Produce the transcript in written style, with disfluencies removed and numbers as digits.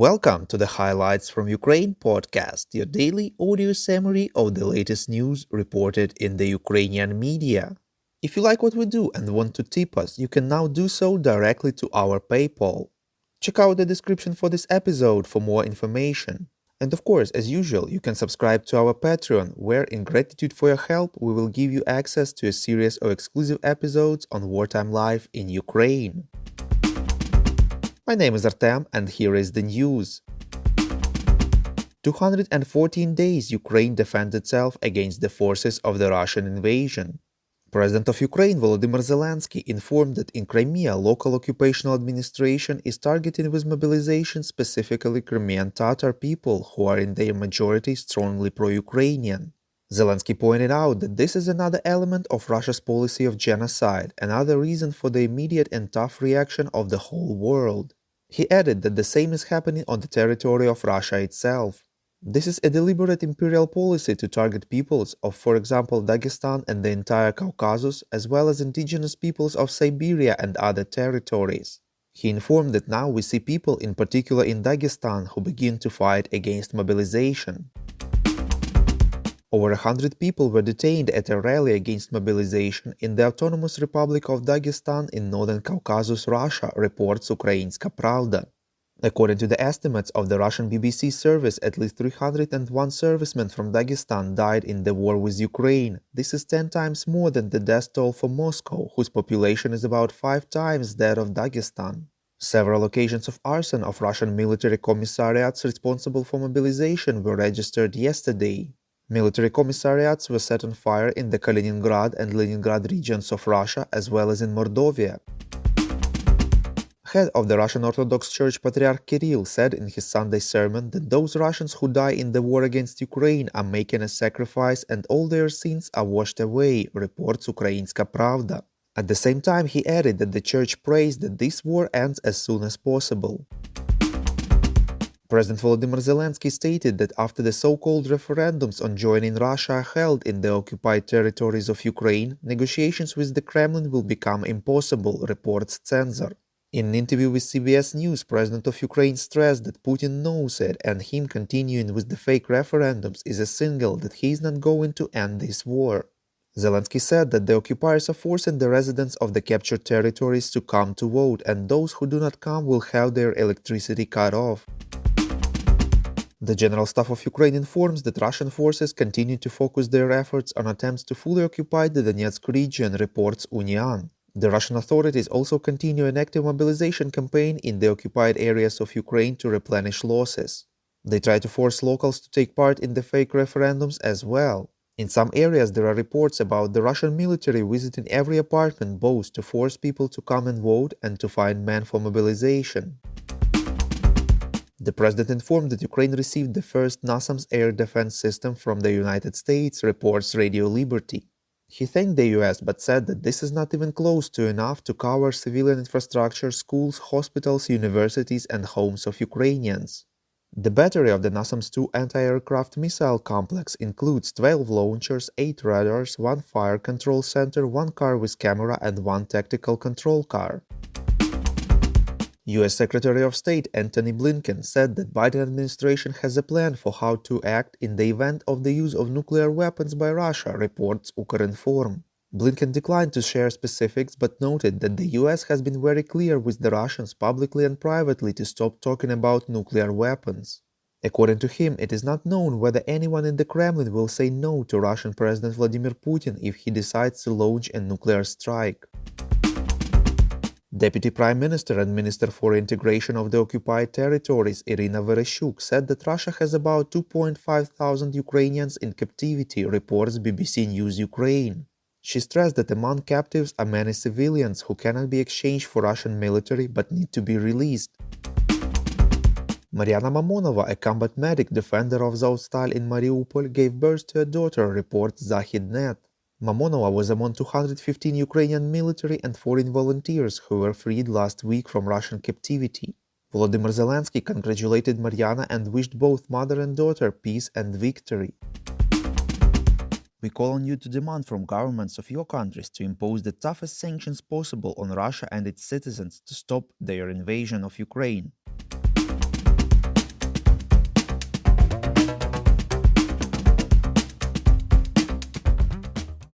Welcome to the Highlights from Ukraine podcast, your daily audio summary of the latest news reported in the Ukrainian media. If you like what we do and want to tip us, you can now do so directly to our PayPal. Check out the description for this episode for more information. And of course, as usual, you can subscribe to our Patreon, where in gratitude for your help, we will give you access to a series of exclusive episodes on wartime life in Ukraine. My name is Artem, and here is the news. 214 days Ukraine defends itself against the forces of the Russian invasion. President of Ukraine Volodymyr Zelensky informed that in Crimea, local occupational administration is targeting with mobilization specifically Crimean Tatar people who are in their majority strongly pro-Ukrainian. Zelensky pointed out that this is another element of Russia's policy of genocide, another reason for the immediate and tough reaction of the whole world. He added that the same is happening on the territory of Russia itself. This is a deliberate imperial policy to target peoples of, for example, Dagestan and the entire Caucasus, as well as indigenous peoples of Siberia and other territories. He informed that now we see people, in particular in Dagestan, who begin to fight against mobilization. Over 100 people were detained at a rally against mobilization in the Autonomous Republic of Dagestan in northern Caucasus, Russia, reports Ukrainska Pravda. According to the estimates of the Russian BBC service, at least 301 servicemen from Dagestan died in the war with Ukraine. This is 10 times more than the death toll for Moscow, whose population is about 5 times that of Dagestan. Several occasions of arson of Russian military commissariats responsible for mobilization were registered yesterday. Military commissariats were set on fire in the Kaliningrad and Leningrad regions of Russia, as well as in Mordovia. Head of the Russian Orthodox Church Patriarch Kirill said in his Sunday sermon that those Russians who die in the war against Ukraine are making a sacrifice and all their sins are washed away, reports Ukrainska Pravda. At the same time, he added that the church prays that this war ends as soon as possible. President Volodymyr Zelensky stated that after the so-called referendums on joining Russia are held in the occupied territories of Ukraine, negotiations with the Kremlin will become impossible, reports Censor. In an interview with CBS News, President of Ukraine stressed that Putin knows it and him continuing with the fake referendums is a signal that he is not going to end this war. Zelensky said that the occupiers are forcing the residents of the captured territories to come to vote, and those who do not come will have their electricity cut off. The General Staff of Ukraine informs that Russian forces continue to focus their efforts on attempts to fully occupy the Donetsk region, reports Union. The Russian authorities also continue an active mobilization campaign in the occupied areas of Ukraine to replenish losses. They try to force locals to take part in the fake referendums as well. In some areas, there are reports about the Russian military visiting every apartment both to force people to come and vote and to find men for mobilization. The president informed that Ukraine received the first NASAMS air defense system from the United States, reports Radio Liberty. He thanked the US but said that this is not even close to enough to cover civilian infrastructure, schools, hospitals, universities, and homes of Ukrainians. The battery of the NASAMS-2 anti-aircraft missile complex includes 12 launchers, 8 radars, 1 fire control center, 1 car with camera, and 1 tactical control car. U.S. Secretary of State Antony Blinken said that Biden administration has a plan for how to act in the event of the use of nuclear weapons by Russia, reports Ukrinform. Blinken declined to share specifics but noted that the U.S. has been very clear with the Russians publicly and privately to stop talking about nuclear weapons. According to him, it is not known whether anyone in the Kremlin will say no to Russian President Vladimir Putin if he decides to launch a nuclear strike. Deputy Prime Minister and Minister for Integration of the Occupied Territories Irina Vereshchuk said that Russia has about 2,500 Ukrainians in captivity, reports BBC News Ukraine. She stressed that among captives are many civilians who cannot be exchanged for Russian military but need to be released. Mariana Mamonova, a combat medic defender of Azovstal in Mariupol, gave birth to a daughter, reports Zahidnet. Mamonova was among 215 Ukrainian military and foreign volunteers who were freed last week from Russian captivity. Volodymyr Zelensky congratulated Mariana and wished both mother and daughter peace and victory. We call on you to demand from governments of your countries to impose the toughest sanctions possible on Russia and its citizens to stop their invasion of Ukraine.